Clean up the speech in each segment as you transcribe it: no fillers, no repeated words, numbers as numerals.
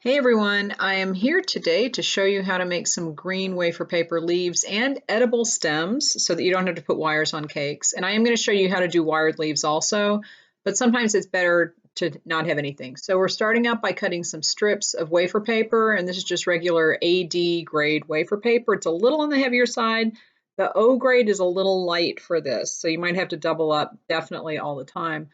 Hey everyone, I am here today to show you how to make some green wafer paper leaves and edible stems so that you don't have to put wires on cakes. And I am going to show you how to do wired leaves also, but sometimes it's better to not have anything. So we're starting out by cutting some strips of wafer paper, and this is just regular AD grade wafer paper. It's a little on the heavier side. The O grade is a little light for this, so you might have to double up definitely all the time.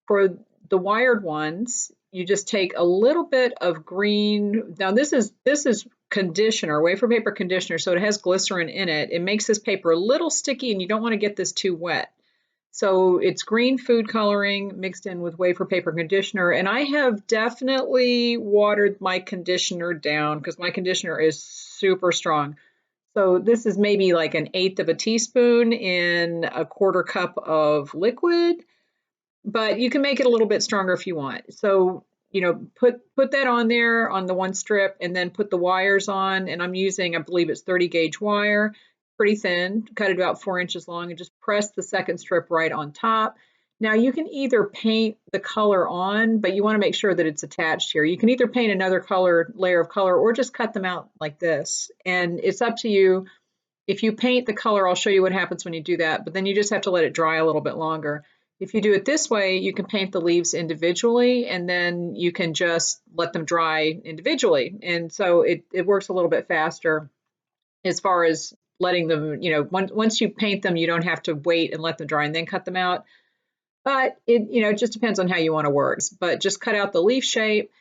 For the wired ones, you just take a little bit of green. Now this is conditioner, wafer paper conditioner, so it has glycerin in it. It makes this paper a little sticky and you don't want to get this too wet. So it's green food coloring mixed in with wafer paper conditioner, and I have definitely watered my conditioner down because my conditioner is super strong. So this is maybe like an eighth of a teaspoon in a quarter cup of liquid, but you can make it a little bit stronger if you want. So, put that on there on the one strip and then put the wires on. And I'm using, I believe it's 30 gauge wire, pretty thin, cut it about 4 inches long, and just press the second strip right on top. Now you can either paint the color on, but you want to make sure that it's attached here. You can either paint another layer of color, or just cut them out like this. And it's up to you. If you paint the color, I'll show you what happens when you do that, but then you just have to let it dry a little bit longer. If you do it this way, you can paint the leaves individually, and then you can just let them dry individually. And so it works a little bit faster as far as letting them, once you paint them, you don't have to wait and let them dry and then cut them out. But it just depends on how you want to work. But just cut out the leaf shape,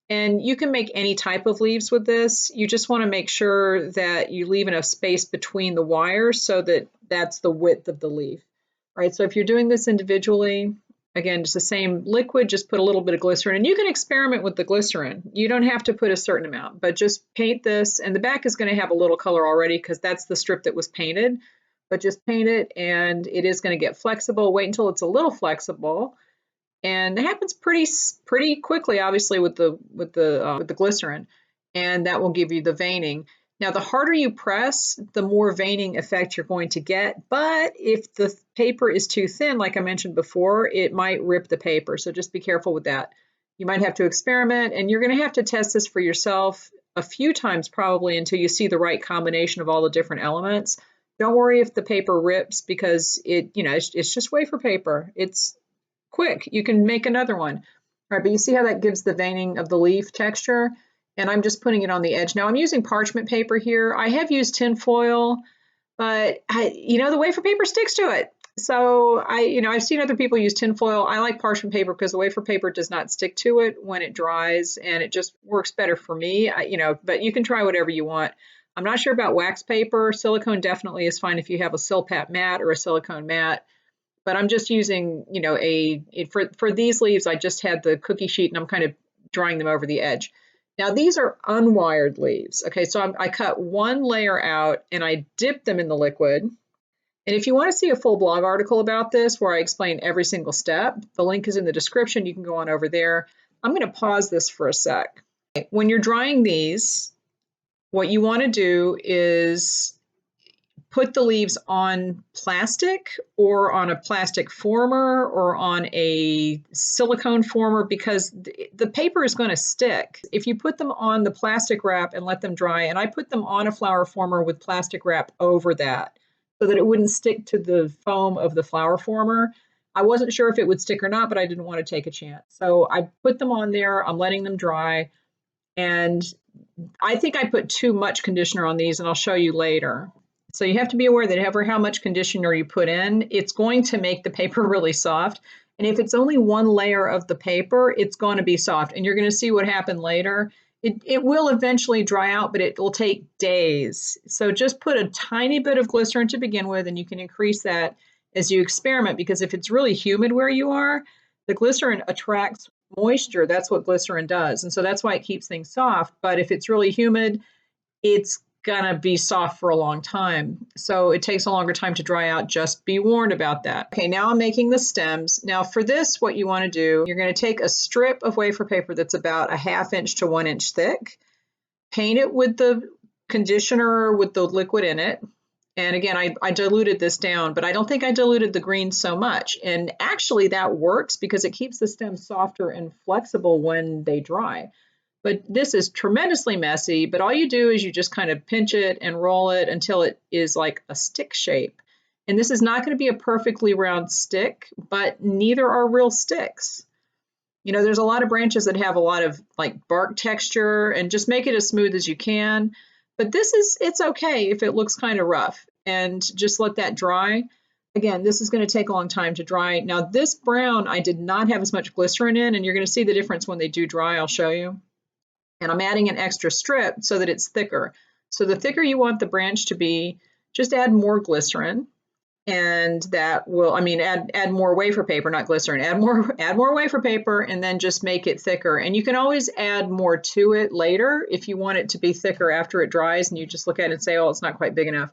and you can make any type of leaves with this. You just want to make sure that you leave enough space between the wires so that that's the width of the leaf. All right, so if you're doing this individually, again, just the same liquid, just put a little bit of glycerin, and you can experiment with the glycerin. You don't have to put a certain amount, but just paint this, and the back is going to have a little color already because that's the strip that was painted, but just paint it, and it is going to get flexible. Wait until it's a little flexible, and it happens pretty quickly, obviously, with the glycerin, and that will give you the veining. Now, the harder you press, the more veining effect you're going to get, but if the paper is too thin, like I mentioned before, it might rip the paper, so just be careful with that. You might have to experiment, and you're going to have to test this for yourself a few times probably until you see the right combination of all the different elements. Don't worry if the paper rips because it's just wafer paper. It's quick. You can make another one. All right, but you see how that gives the veining of the leaf texture? And I'm just putting it on the edge. Now I'm using parchment paper here. I have used tin foil, but the wafer paper sticks to it. So I've seen other people use tin foil. I like parchment paper because the wafer paper does not stick to it when it dries, and it just works better for me. But you can try whatever you want. I'm not sure about wax paper. Silicone definitely is fine if you have a Silpat mat or a silicone mat. But I'm just using, for these leaves, I just had the cookie sheet and I'm kind of drawing them over the edge. Now these are unwired leaves. Okay, so I cut one layer out and I dip them in the liquid. And if you want to see a full blog article about this where I explain every single step, the link is in the description. You can go on over there. I'm going to pause this for a sec. When you're drying these, what you want to do is put the leaves on plastic or on a plastic former or on a silicone former because the paper is going to stick. If you put them on the plastic wrap and let them dry, and I put them on a flower former with plastic wrap over that so that it wouldn't stick to the foam of the flower former. I wasn't sure if it would stick or not, but I didn't want to take a chance. So I put them on there, I'm letting them dry, and I think I put too much conditioner on these, and I'll show you later. So you have to be aware that ever how much conditioner you put in, it's going to make the paper really soft. And if it's only one layer of the paper, it's going to be soft. And you're going to see what happened later. It will eventually dry out, but it will take days. So just put a tiny bit of glycerin to begin with, and you can increase that as you experiment, because if it's really humid where you are, the glycerin attracts moisture. That's what glycerin does. And so that's why it keeps things soft. But if it's really humid, it's gonna be soft for a long time. So it takes a longer time to dry out. Just be warned about that. Okay, now I'm making the stems. Now for this, what you want to do, you're going to take a strip of wafer paper that's about a 1/2 inch to 1 inch thick, paint it with the conditioner with the liquid in it. And again, I diluted this down, but I don't think I diluted the green so much. And actually that works because it keeps the stems softer and flexible when they dry. But this is tremendously messy, but all you do is you just kind of pinch it and roll it until it is like a stick shape. And this is not going to be a perfectly round stick, but neither are real sticks. You know, there's a lot of branches that have a lot of like bark texture, and just make it as smooth as you can. But it's okay if it looks kind of rough, and just let that dry. Again, this is going to take a long time to dry. Now this brown, I did not have as much glycerin in, and you're going to see the difference when they do dry. I'll show you. And I'm adding an extra strip so that it's thicker. So the thicker you want the branch to be, just add more glycerin, and that will, I mean, add more wafer paper, not glycerin. Add more wafer paper, and then just make it thicker. And you can always add more to it later if you want it to be thicker after it dries, and you just look at it and say, oh, it's not quite big enough.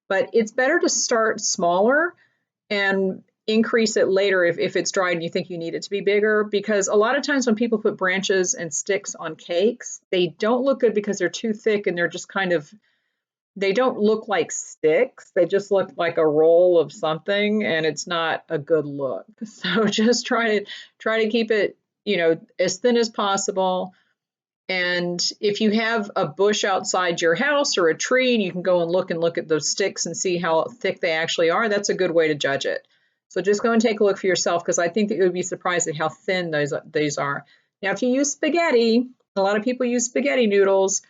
But it's better to start smaller and increase it later if it's dried and you think you need it to be bigger, because a lot of times when people put branches and sticks on cakes, they don't look good because they're too thick, and they're just kind of, they don't look like sticks. They just look like a roll of something, and it's not a good look. So just try to keep it, you know, as thin as possible. And if you have a bush outside your house or a tree, and you can go and look at those sticks and see how thick they actually are, that's a good way to judge it. So just go and take a look for yourself, because I think that you would be surprised at how thin these are. Now, if you use spaghetti, a lot of people use spaghetti noodles.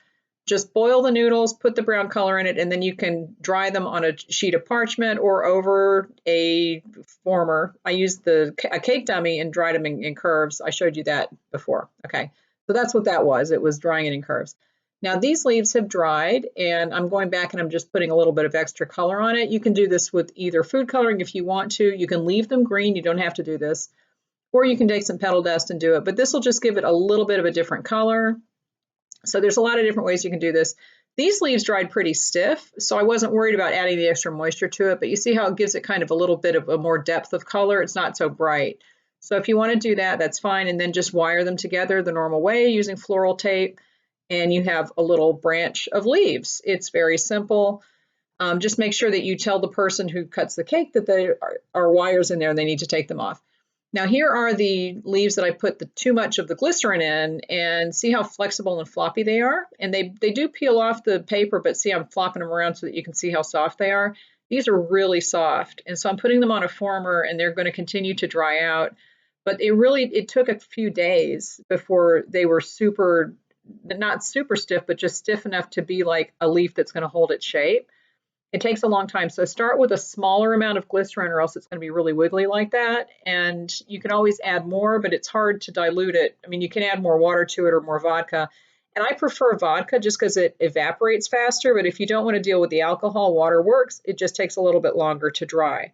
Just boil the noodles, put the brown color in it, and then you can dry them on a sheet of parchment or over a former. I used a cake dummy and dried them in curves. I showed you that before. Okay, so that's what that was. It was drying it in curves. Now these leaves have dried, and I'm going back and I'm just putting a little bit of extra color on it. You can do this with either food coloring if you want to. You can leave them green. You don't have to do this. Or you can take some petal dust and do it. But this will just give it a little bit of a different color. So there's a lot of different ways you can do this. These leaves dried pretty stiff, so I wasn't worried about adding the extra moisture to it, but you see how it gives it kind of a little bit of a more depth of color. It's not so bright. So if you want to do that, that's fine, and then just wire them together the normal way using floral tape, and you have a little branch of leaves. It's very simple. Just make sure that you tell the person who cuts the cake that there are wires in there and they need to take them off. Now here are the leaves that I put too much of the glycerin in, and see how flexible and floppy they are. And they do peel off the paper, but see I'm flopping them around so that you can see how soft they are. These are really soft, and so I'm putting them on a former, and they're going to continue to dry out. But it took a few days before they were not super stiff, but just stiff enough to be like a leaf that's going to hold its shape. It takes a long time. So start with a smaller amount of glycerin, or else it's going to be really wiggly like that. And you can always add more, but it's hard to dilute it. I mean, you can add more water to it or more vodka. And I prefer vodka just because it evaporates faster. But if you don't want to deal with the alcohol, water works. It just takes a little bit longer to dry.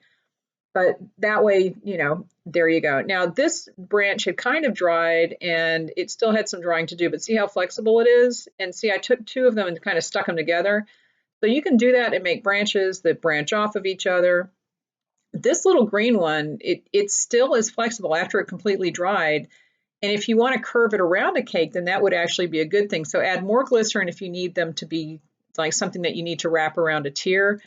But that way, you know, there you go. Now this branch had kind of dried, and it still had some drying to do, but see how flexible it is? And see, I took two of them and kind of stuck them together. So you can do that and make branches that branch off of each other. This little green one, it still is flexible after it completely dried. And if you want to curve it around a cake, then that would actually be a good thing. So add more glycerin if you need them to be like something that you need to wrap around a tier.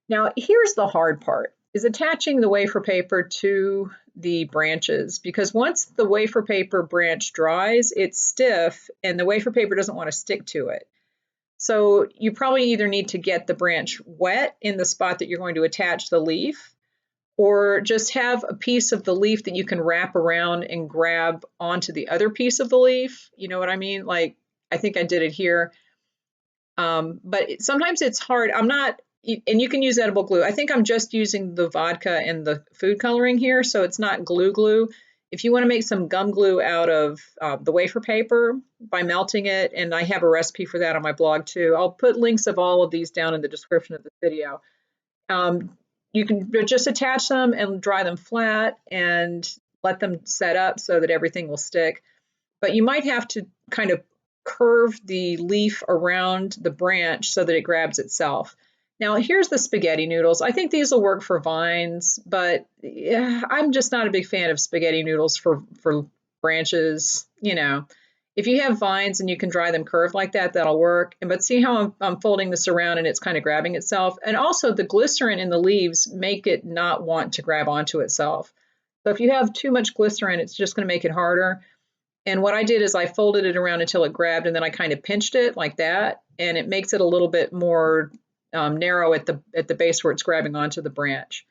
Now, here's the hard part, is attaching the wafer paper to the branches, because once the wafer paper branch dries, it's stiff and the wafer paper doesn't want to stick to it. So you probably either need to get the branch wet in the spot that you're going to attach the leaf, or just have a piece of the leaf that you can wrap around and grab onto the other piece of the leaf. You know what I mean? Like, I think I did it here. But sometimes it's hard. And you can use edible glue. I think I'm just using the vodka and the food coloring here, so it's not glue. If you want to make some gum glue out of the wafer paper by melting it, and I have a recipe for that on my blog too. I'll put links of all of these down in the description of the video. You can just attach them and dry them flat and let them set up so that everything will stick. But you might have to kind of curve the leaf around the branch so that it grabs itself. Now here's the spaghetti noodles. I think these will work for vines, but yeah, I'm just not a big fan of spaghetti noodles for branches. You know, if you have vines and you can dry them curved like that, that'll work. But see how I'm folding this around and it's kind of grabbing itself. And also the glycerin in the leaves make it not want to grab onto itself. So if you have too much glycerin, it's just going to make it harder. And what I did is I folded it around until it grabbed, and then I kind of pinched it like that, and it makes it a little bit more narrow at the base where it's grabbing onto the branch.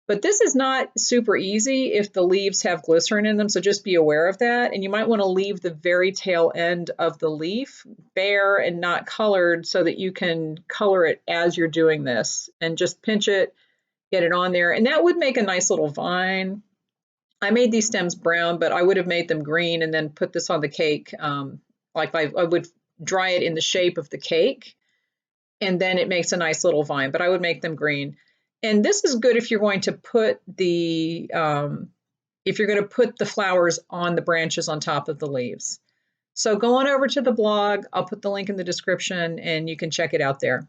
But this is not super easy if the leaves have glycerin in them, so just be aware of that. And you might want to leave the very tail end of the leaf bare and not colored so that you can color it as you're doing this. And just pinch it, get it on there. And that would make a nice little vine. I made these stems brown, but I would have made them green and then put this on the cake. Like I would dry it in the shape of the cake, and then it makes a nice little vine, but I would make them green. And this is good if you're going to put the flowers on the branches on top of the leaves. So go on over to the blog. I'll put the link in the description and you can check it out there.